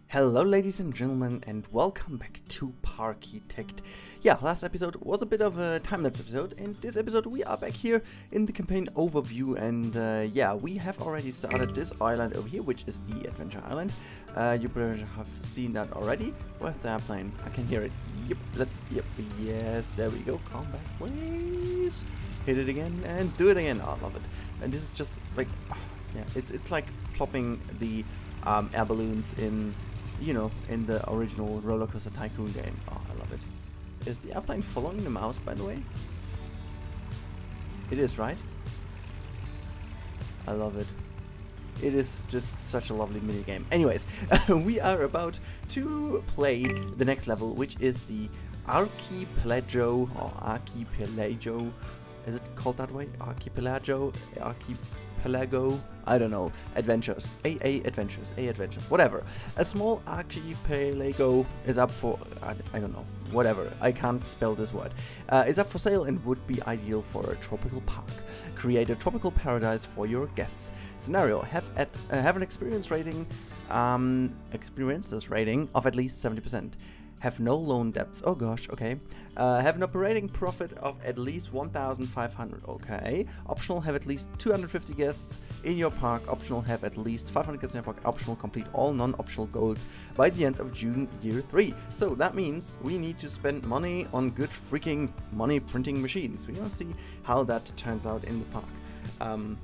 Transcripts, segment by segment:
Hello ladies and gentlemen, and welcome back to Parkitect. Yeah, last episode was a bit of a time-lapse episode, and this episode we are back here in the campaign overview, and yeah, we have already started this island over here, which is the adventure island. You probably have seen that already. Where's the airplane? I can hear it. Yep, yes, there we go. Come back, please. Hit it again, and do it again. Oh, I love it. And this is just like, yeah, it's like plopping the air balloons in, you know, in the original Roller Coaster Tycoon game. Oh, I love it. Is the airplane following the mouse, by the way? It is, right? I love it. It is just such a lovely mini game. Anyways, we are about to play the next level, which is the Archipelago, or Archipelago. Is it called that way? Archipelago? Archipelago? I don't know. Adventures. A Adventures. Whatever. A small archipelago is up for... I don't know. Whatever. I can't spell this word. Is up for sale and would be ideal for a tropical park. Create a tropical paradise for your guests. Scenario. Have an experiences rating of at least 70%. Have no loan debts. Oh gosh, okay. Have an operating profit of at least 1,500. Okay. Optional, have at least 250 guests in your park. Optional, have at least 500 guests in your park. Optional, complete all non-optional goals by the end of June year 3. So that means we need to spend money on good freaking money printing machines. We want to see how that turns out in the park.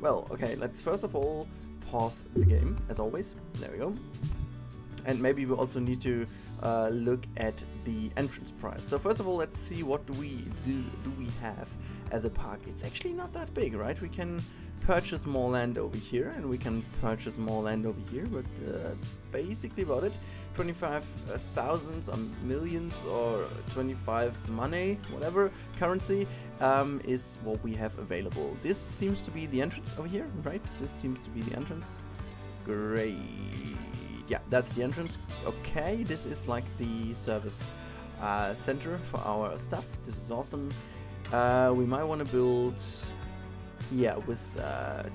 Well, okay, let's first of all pause the game, as always. There we go. And maybe we also need to look at the entrance price. So first of all, let's see what do we have as a park. It's actually not that big, right? We can purchase more land over here, and we can purchase more land over here, but that's basically about it. 25,000 millions or 25 money, whatever currency, is what we have available. This seems to be the entrance over here, right? This seems to be the entrance. Great. Yeah, that's the entrance. Okay, this is like the service center for our stuff. This is awesome. We might want to build, yeah, with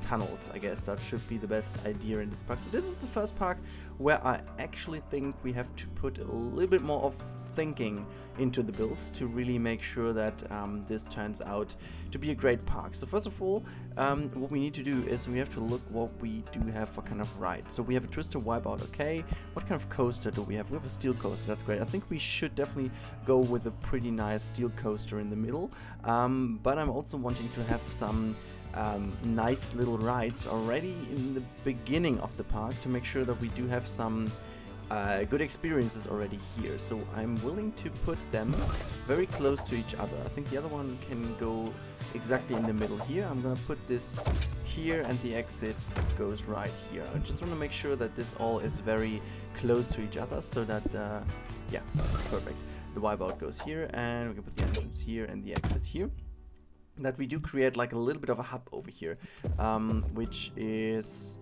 tunnels. I guess that should be the best idea in this park. So this is the first park where I actually think we have to put a little bit more of thinking into the builds to really make sure that this turns out to be a great park. So first of all, what we need to do is we have to look what we do have for kind of ride. So we have a twister wipeout, okay. What kind of coaster do we have? We have a steel coaster, that's great. I think we should definitely go with a pretty nice steel coaster in the middle, but I'm also wanting to have some nice little rides already in the beginning of the park to make sure that we do have some good experiences already here. So I'm willing to put them very close to each other. I think the other one can go exactly in the middle here. I'm gonna put this here, and the exit goes right here. I just want to make sure that this all is very close to each other, so that yeah, perfect. The wipeout goes here, and we can put the entrance here and the exit here. That we do create like a little bit of a hub over here, which is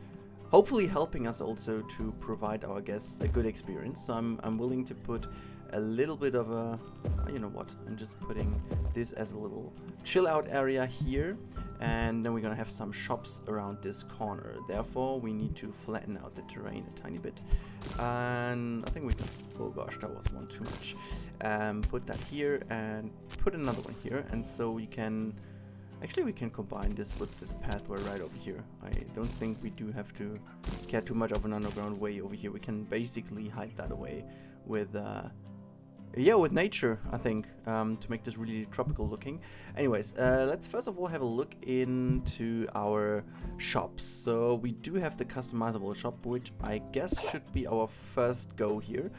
hopefully helping us also to provide our guests a good experience. So I'm willing to put a little bit of a, you know what, I'm just putting this as a little chill out area here, and then we're gonna have some shops around this corner. Therefore we need to flatten out the terrain a tiny bit, and I think we can, oh gosh, that was one too much. Put that here and put another one here, and so we can actually, we can combine this with this pathway right over here. I don't think we do have to care too much of an underground way over here. We can basically hide that away with, yeah, with nature, I think, to make this really tropical looking. Anyways, let's first of all have a look into our shops. So we do have the customizable shop, which I guess should be our first go here,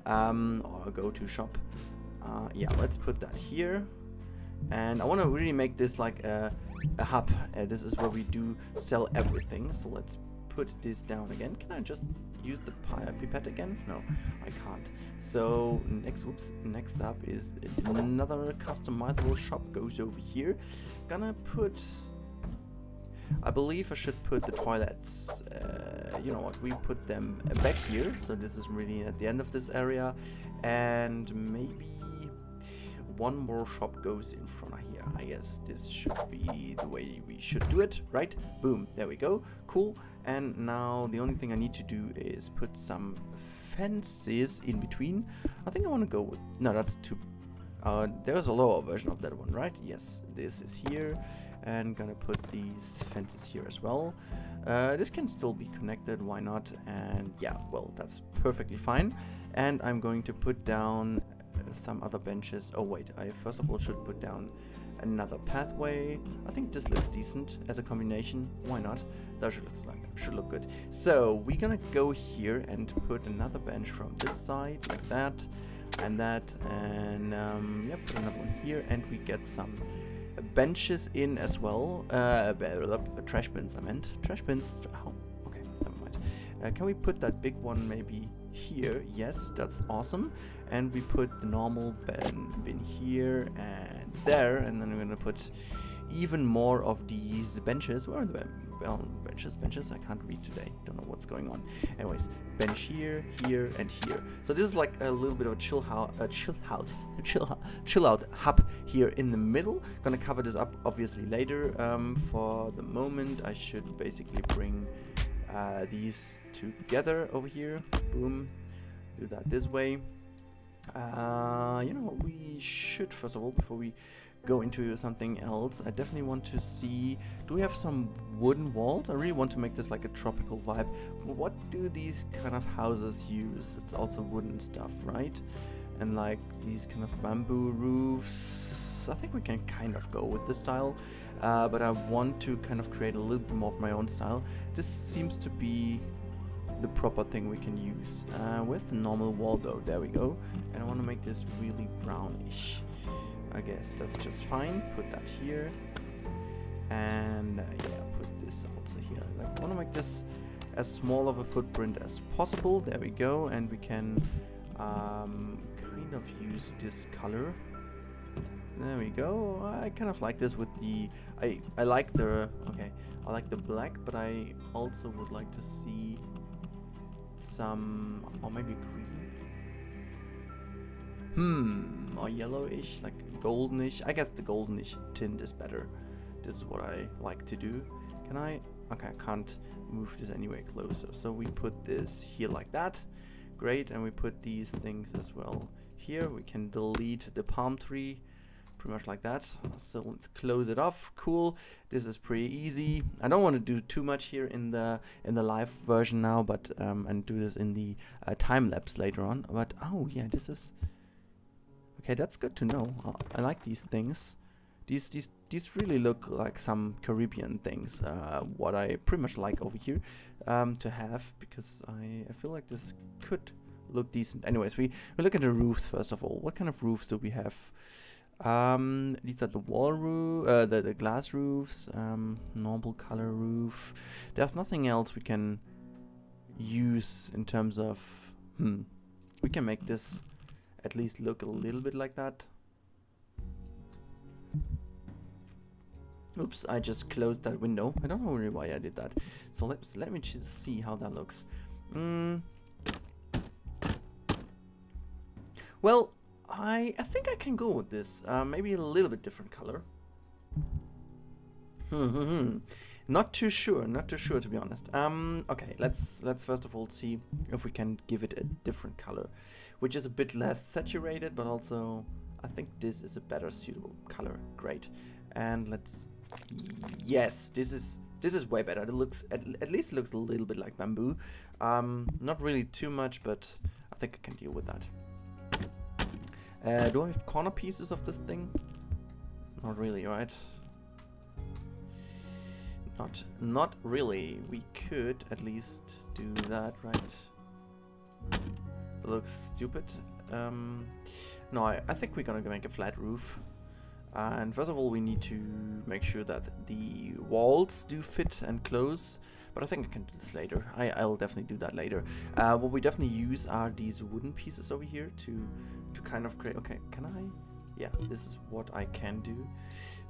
or go-to shop. Yeah, let's put that here. And I want to really make this like a hub. This is where we do sell everything. So let's put this down again. Can I just use the pipette again? No, I can't. So next up is another customizable shop. Goes over here. Gonna put, I believe I should put the toilets, you know what, we put them back here. So this is really at the end of this area, and maybe one more shop goes in front of here. I guess this should be the way we should do it, right? Boom, there we go. Cool. And now the only thing I need to do is put some fences in between. I think I want to go with, no, that's too, there's a lower version of that one, right? Yes, this is here, and gonna put these fences here as well. This can still be connected, why not? And yeah, well, that's perfectly fine. And I'm going to put down some other benches. Oh wait, I first of all should put down another pathway. I think this looks decent as a combination. Why not? That should look good. So we're gonna go here and put another bench from this side, like that, and that, and yeah, put another one here, and we get some benches in as well. Trash bins, I meant. Trash bins. Oh, okay, never mind. Can we put that big one maybe here? Yes, that's awesome. And we put the normal bin here and there, and then we're gonna put even more of these benches. Where are the benches? I can't read today. Don't know what's going on. Anyways, bench here, here, and here. So this is like a little bit of a chill out hub here in the middle. Gonna cover this up obviously later. For the moment, I should basically bring these together over here. Boom. Do that this way. You know what we should, first of all, before we go into something else, I definitely want to see, do we have some wooden walls? I really want to make this like a tropical vibe. What do these kind of houses use? It's also wooden stuff, right? And like these kind of bamboo roofs. I think we can kind of go with this style, but I want to kind of create a little bit more of my own style. This seems to be the proper thing we can use. Where's the normal wall though? There we go. And I want to make this really brownish. I guess that's just fine. Put that here. And yeah, put this also here. Like, I want to make this as small of a footprint as possible. There we go. And we can kind of use this color. There we go. I kind of like this with the, I like the, okay, I like the black, but I also would like to see some, or maybe green. Or yellowish, like goldenish. I guess the goldenish tint is better. This is what I like to do. Can I? Okay, I can't move this anywhere closer. So we put this here like that. Great, and we put these things as well here. We can delete the palm tree, pretty much like that. So let's close it off. Cool. This is pretty easy. I don't want to do too much here in the live version now, but and do this in the time lapse later on. But oh yeah, this is. Okay, that's good to know. I like these things. These really look like some Caribbean things. What I pretty much like over here to have, because I feel like this could look decent. Anyways, we look at the roofs first of all. What kind of roofs do we have? These are the wall roof, the glass roofs. Normal color roof. There's nothing else we can use in terms of. We can make this at least look a little bit like that. Oops, I just closed that window. I don't know really why I did that. So let me just see how that looks. Well, I think I can go with this. Maybe a little bit different color. Not too sure to be honest. Okay, let's first of all see if we can give it a different color, which is a bit less saturated, but also I think this is a better suitable color. Great. And let's, yes, this is way better. It looks at least looks a little bit like bamboo. Not really too much, but I think I can deal with that. Do I have corner pieces of this thing? Not really, right? Not really. We could at least do that, right? That looks stupid. No, I think we're gonna make a flat roof. And first of all, we need to make sure that the walls do fit and close. But I think I can do this later. I'll definitely do that later. What we definitely use are these wooden pieces over here to kind of create. Okay, can I? Yeah, this is what I can do.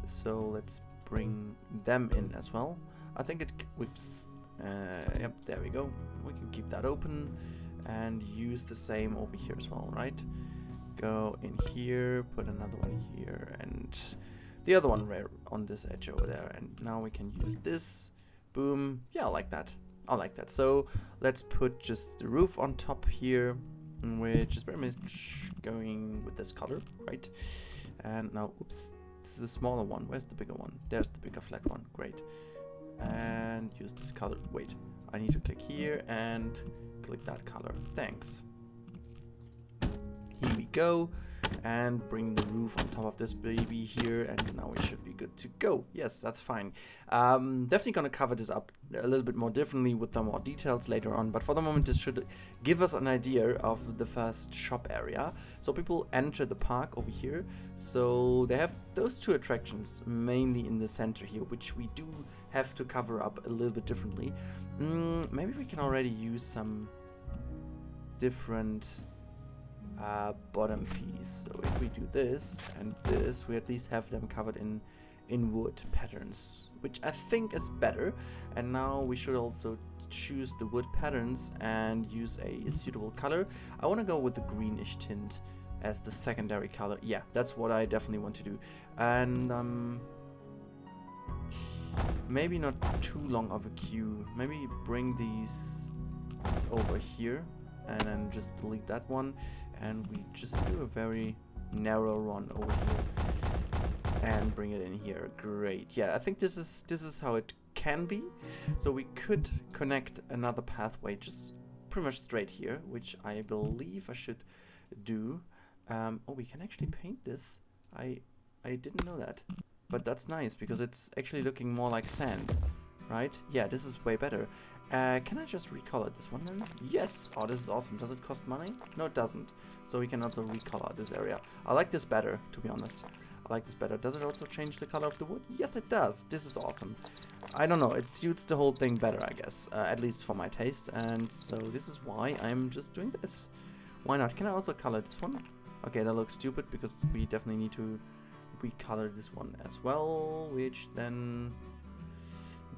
So let's bring them in as well. I think it whips. Yep, there we go. We can keep that open and use the same over here as well, right? Go in here, put another one here, and the other one right on this edge over there. And now we can use this. Boom. Yeah, like that. I like that. So let's put just the roof on top here, which is very much going with this color, right? And now, oops, this is a smaller one. Where's the bigger one? There's the bigger flat one. Great. And use this color. Wait, I need to click here and click that color. Thanks. Here we go. And bring the roof on top of this baby here, and now we should be good to go. Yes, that's fine. Definitely gonna cover this up a little bit more differently with some more details later on, but for the moment this should give us an idea of the first shop area. So people enter the park over here, so they have those two attractions mainly in the center here, which we do have to cover up a little bit differently. Maybe we can already use some different bottom piece. So if we do this and this, we at least have them covered in wood patterns, which I think is better. And now we should also choose the wood patterns and use a suitable color. I want to go with the greenish tint as the secondary color. Yeah, that's what I definitely want to do. And maybe not too long of a queue. Maybe bring these over here and then just delete that one, and we just do a very narrow run over here and bring it in here. Great. Yeah, I think this is how it can be. So we could connect another pathway just pretty much straight here, which I believe I should do. Oh, we can actually paint this. I didn't know that, but that's nice because it's actually looking more like sand, right? Yeah, this is way better. Can I just recolor this one then? Yes! Oh, this is awesome. Does it cost money? No, it doesn't. So we can also recolor this area. I like this better, to be honest. I like this better. Does it also change the color of the wood? Yes, it does. This is awesome. I don't know. It suits the whole thing better, I guess. At least for my taste. And so this is why I'm just doing this. Why not? Can I also color this one? Okay, that looks stupid because we definitely need to recolor this one as well, which then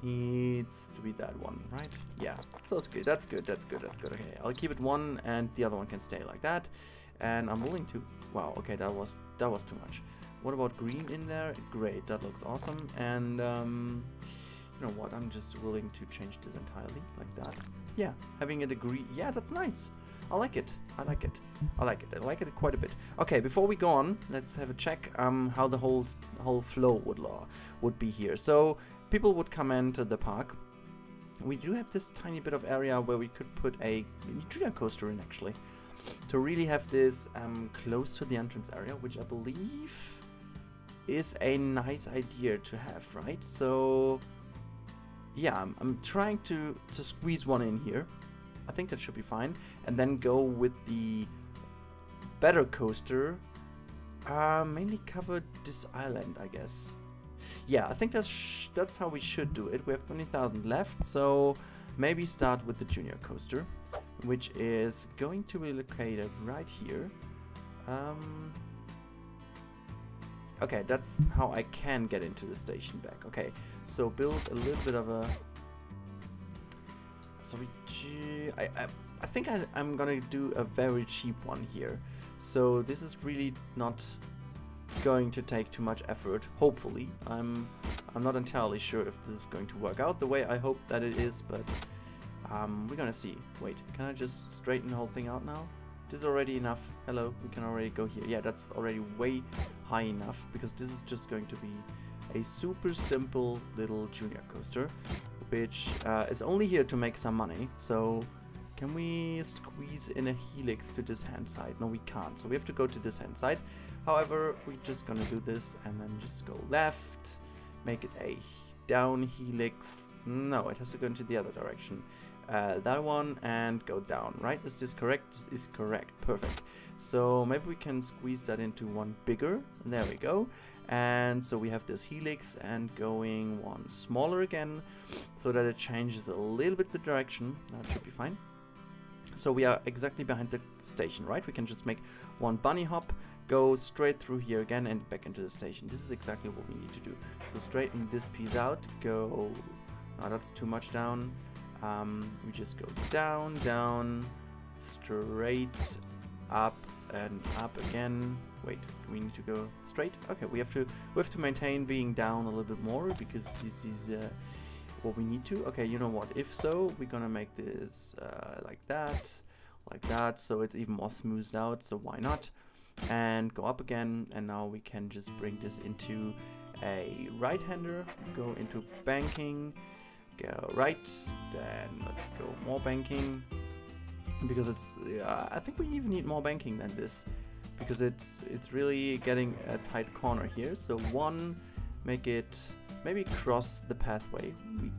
needs to be that one, right? Yeah, so it's good. That's good. That's good. That's good. Okay, I'll keep it one, and the other one can stay like that. And I'm willing to. Wow. Okay, that was too much. What about green in there? Great. That looks awesome. And you know what? I'm just willing to change this entirely like that. Yeah, having it agree. Yeah, that's nice. I like it. I like it. I like it. I like it quite a bit. Okay, before we go on, let's have a check how the whole flow would be here. So people would come into the park. We do have this tiny bit of area where we could put a junior coaster in, actually, to really have this close to the entrance area, which I believe is a nice idea to have, right? So yeah, I'm trying to squeeze one in here. I think that should be fine, and then go with the better coaster. Mainly cover this island, I guess. Yeah, I think that's how we should do it. We have 20,000 left, so maybe start with the junior coaster, which is going to be located right here. Okay, that's how I can get into the station back. Okay, so build a little bit of a. So I think I'm gonna do a very cheap one here. So this is really not going to take too much effort, hopefully. I'm not entirely sure if this is going to work out the way I hope that it is, but we're gonna see. Wait, can I just straighten the whole thing out now? This is already enough. Hello, we can already go here. Yeah, that's already way high enough, because this is just going to be a super simple little junior coaster, which is only here to make some money. So can we squeeze in a helix to this hand side? No, we can't. So we have to go to this hand side. However, we're just gonna do this and then just go left, make it a down helix. No, it has to go into the other direction. That one, and go down, right? Is this correct? This is correct. Perfect. So maybe we can squeeze that into one bigger. There we go. And so we have this helix and going one smaller again, so that it changes a little bit the direction. That should be fine. So we are exactly behind the station, right? We can just make one bunny hop, go straight through here again and back into the station. This is exactly what we need to do. So straighten this piece out, go. No, that's too much down. We just go down, down, straight, up, and up again. Wait, do we need to go straight? Okay, we have to maintain being down a little bit more, because this is what we need to. Okay, you know what? If so, we're gonna make this like that, so it's even more smoothed out. So why not? And go up again, and now we can just bring this into a right-hander. Go into banking. Go right. Then let's go more banking, because it's I think we even need more banking than this, because it's really getting a tight corner here. So one, make it maybe cross the pathway. We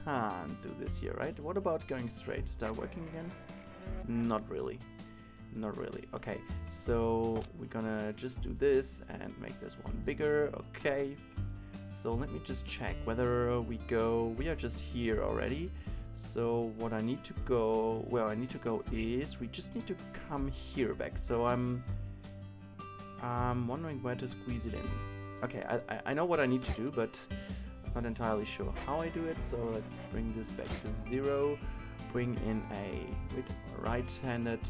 can't do this here, right? What about going straight? Is that working again? Not really. Not really. Okay, so we're gonna just do this and make this one bigger. Okay, so let me just check whether we are just here already. So what I need to go, where I need to go is, we just need to come here back. So I'm wondering where to squeeze it in. Okay, I know what I need to do, but I'm not entirely sure how I do it. So let's bring this back to 0. Bring in a right-handed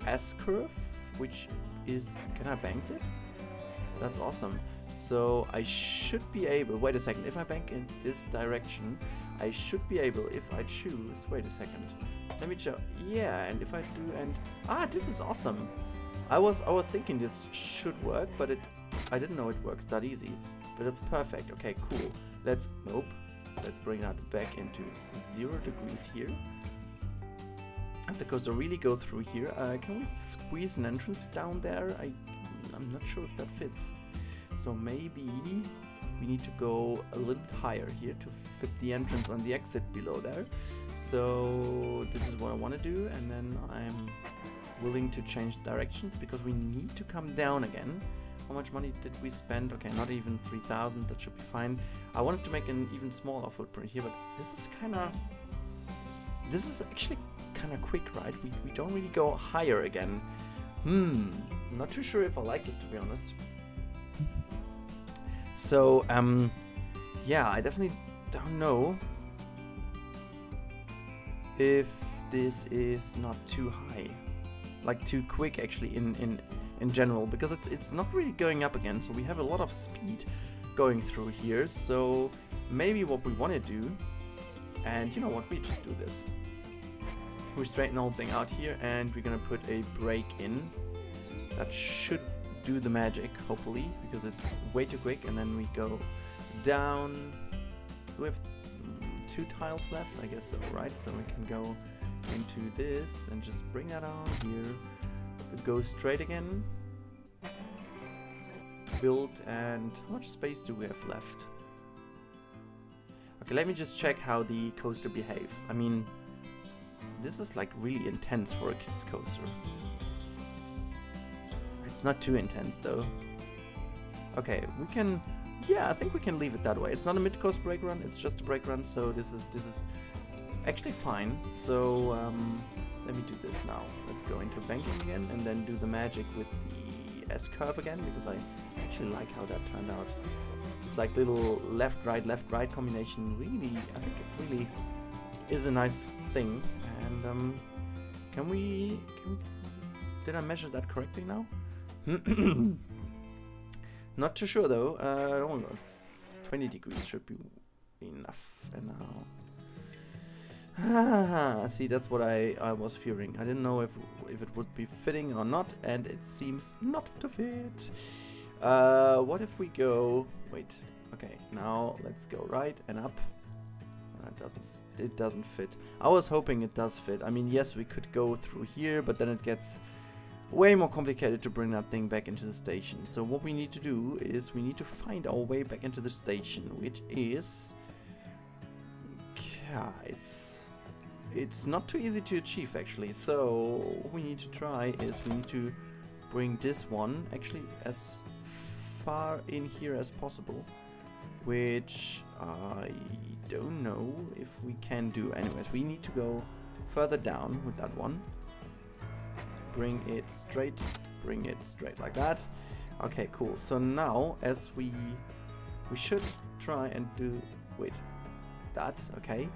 S-curve, which is, can I bank this? That's awesome. So I should be able, wait a second, if I bank in this direction, I should be able, if I choose, wait a second, let me check, yeah, and if I do, and, this is awesome. I was thinking this should work, but I didn't know it works that easy, but that's perfect. Okay, cool. Let's bring that back into 0 degrees here. Have the coaster really go through here. Can we squeeze an entrance down there? I'm not sure if that fits. So maybe we need to go a little bit higher here to fit the entrance on the exit below there. So this is what I want to do, and then I'm willing to change directions because we need to come down again. How much money did we spend? Okay, not even 3,000, that should be fine. I wanted to make an even smaller footprint here, but this is actually kind of quick, right? We don't really go higher again. Not too sure if I like it, to be honest. So yeah, I definitely don't know if this is not too high, like too quick actually in general, because it's not really going up again, so we have a lot of speed going through here. So maybe what we want to do, and you know what, we just do this. We straighten the whole thing out here, and we're gonna put a brake in. That should do the magic, hopefully, because it's way too quick. And then we go down. Do we have 2 tiles left? I guess so, right? So we can go into this and just bring that on here. Go straight again. Build, and how much space do we have left? Okay, let me just check how the coaster behaves. I mean, this is like really intense for a kid's coaster. It's not too intense though. Okay, we can, yeah, I think we can leave it that way. It's not a mid-coast brake run, it's just a brake run, so this is actually fine. So let me do this now. Let's go into banking again and then do the magic with the S-curve again, because I actually like how that turned out. Just like little left-right combination, really, I think it really is a nice thing. And can we did I measure that correctly now? Not too sure though. Oh god, 20 degrees should be enough. And now, see, that's what I was fearing. I didn't know if it would be fitting or not, and it seems not to fit. What if we go? Wait. Okay, now let's go right and up. It doesn't fit. I was hoping it does fit. I mean, yes, we could go through here, but then it gets way more complicated to bring that thing back into the station. So what we need to do is we need to find our way back into the station, which is, yeah, it's not too easy to achieve actually. So what we need to try is we need to bring this one actually as far in here as possible, which I don't know if we can do. Anyways, we need to go further down with that one. Bring it straight like that. Okay, cool. So now as we should try and do, wait, that, okay,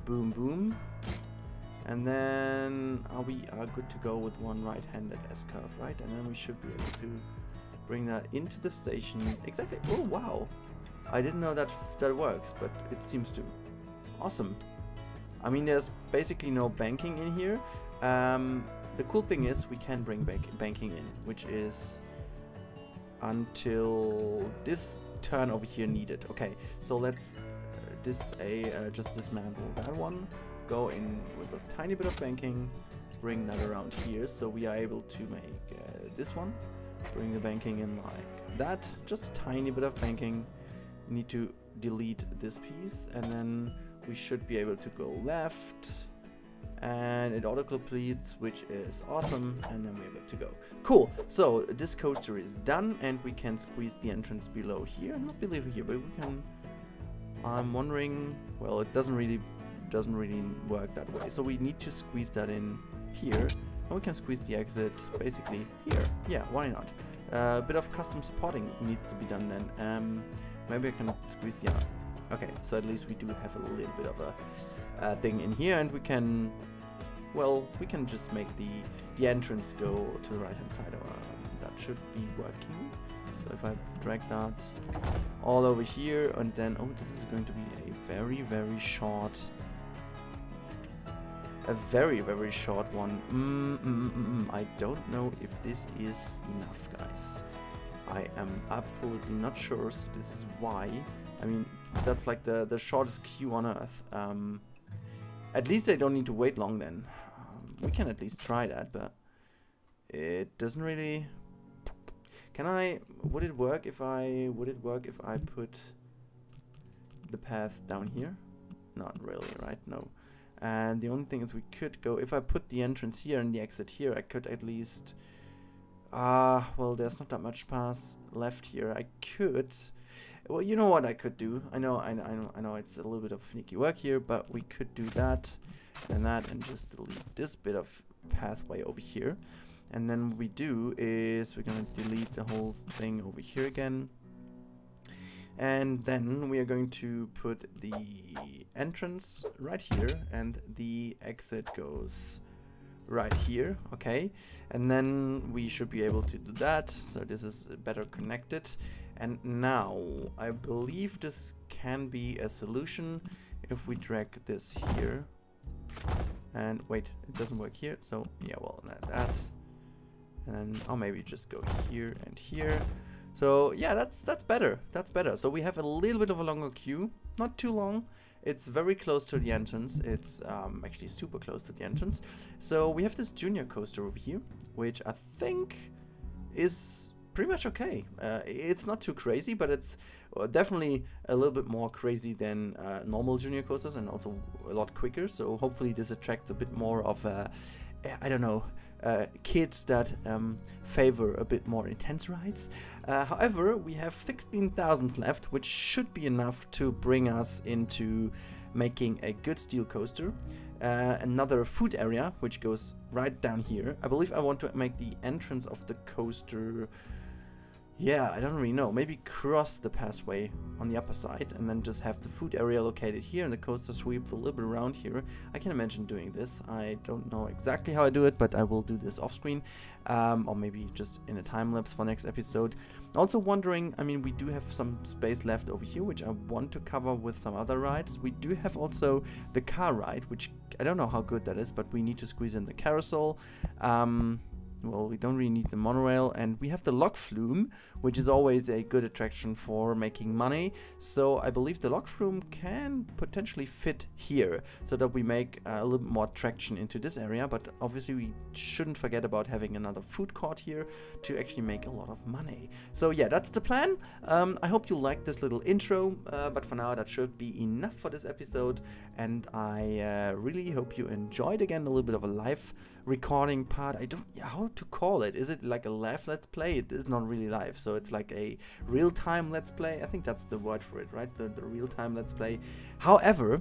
boom boom, and then we are good to go with one right-handed S-curve, right? And then we should be able to bring that into the station exactly. Oh wow, I didn't know that works, but it seems to. Awesome. I mean, there's basically no banking in here. The cool thing is we can bring banking in, which is until this turn over here needed. Okay, so let's just dismantle that one, go in with a tiny bit of banking, bring that around here, so we are able to make this one, bring the banking in like that, just a tiny bit of banking. We need to delete this piece, and then we should be able to go left, and it auto completes, which is awesome, and then we're able to go. Cool. So this coaster is done, and we can squeeze the entrance below here. Not below here, but we can. I'm wondering. Well, it doesn't really work that way. So we need to squeeze that in here, and we can squeeze the exit basically here. Yeah, why not? A bit of custom supporting needs to be done then. Maybe I can squeeze the. Okay, so at least we do have a little bit of a thing in here, and we can, well, we can just make the entrance go to the right hand side. That should be working. So if I drag that all over here, and then, oh, this is going to be a very, very short, one. I don't know if this is enough, guys. I am absolutely not sure, so this is why. I mean, that's like the shortest queue on Earth. At least I don't need to wait long then. We can at least try that, but it doesn't really. Can I? Would it work if I put the path down here? Not really, right? No. And the only thing is we could go if I put the entrance here and the exit here. I could at least. Well, there's not that much path left here. I could. Well, you know what I could do. I know it's a little bit of sneaky work here, but we could do that, and just delete this bit of pathway over here. And then what we do is we're gonna delete the whole thing over here again. And then we are going to put the entrance right here, and the exit goes right here. Okay, and then we should be able to do that. So this is better connected. And now I believe this can be a solution if we drag this here. And wait, it doesn't work here. So yeah, well, that. And I'll maybe just go here and here. So yeah, that's better. That's better. So we have a little bit of a longer queue, not too long. It's very close to the entrance. It's actually super close to the entrance. So we have this junior coaster over here, which I think is pretty much okay. It's not too crazy, but it's definitely a little bit more crazy than normal junior coasters, and also a lot quicker. So hopefully this attracts a bit more of I don't know, kids that favor a bit more intense rides. However, we have 16,000 left, which should be enough to bring us into making a good steel coaster. Another food area, which goes right down here. I believe I want to make the entrance of the coaster. Yeah, I don't really know. Maybe cross the pathway on the upper side and then just have the food area located here, and the coaster sweeps a little bit around here. I can imagine doing this. I don't know exactly how I do it, but I will do this off screen, or maybe just in a time lapse for next episode. Also wondering, I mean, we do have some space left over here, which I want to cover with some other rides. We do have also the car ride, which I don't know how good that is, but we need to squeeze in the carousel. Well, we don't really need the monorail, and we have the log flume, which is always a good attraction for making money. So I believe the log flume can potentially fit here, so that we make a little bit more traction into this area. But obviously we shouldn't forget about having another food court here to actually make a lot of money. So yeah, that's the plan. I hope you liked this little intro, but for now that should be enough for this episode, and I really hope you enjoyed again a little bit of a live recording part. I don't know how to call it. Is it like a live let's play? It is not really live, so it's like a real-time let's play. I think that's the word for it, right? The real-time let's play. However,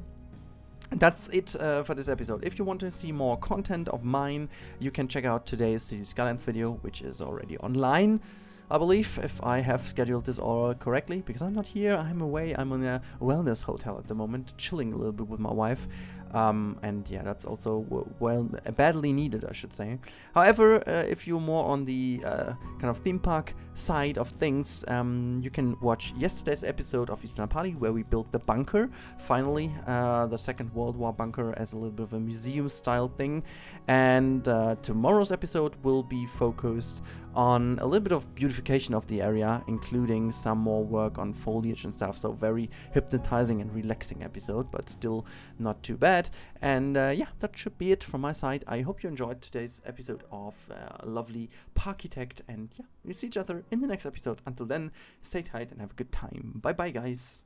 that's it for this episode. If you want to see more content of mine, you can check out today's City Skylines video, which is already online, I believe, if I have scheduled this all correctly, because I'm not here, I'm away, I'm in a wellness hotel at the moment, chilling a little bit with my wife. And yeah, that's also well badly needed, I should say. However, if you're more on the kind of theme park side of things, you can watch yesterday's episode of Eastern Party where we built the bunker, finally, the Second World War bunker as a little bit of a museum style thing. And tomorrow's episode will be focused on a little bit of beautification of the area, including some more work on foliage and stuff. So very hypnotizing and relaxing episode, but still not too bad. And yeah, that should be it from my side. I hope you enjoyed today's episode of lovely Parkitect, and yeah, we'll see each other in the next episode. Until then, stay tight and have a good time. Bye bye, guys.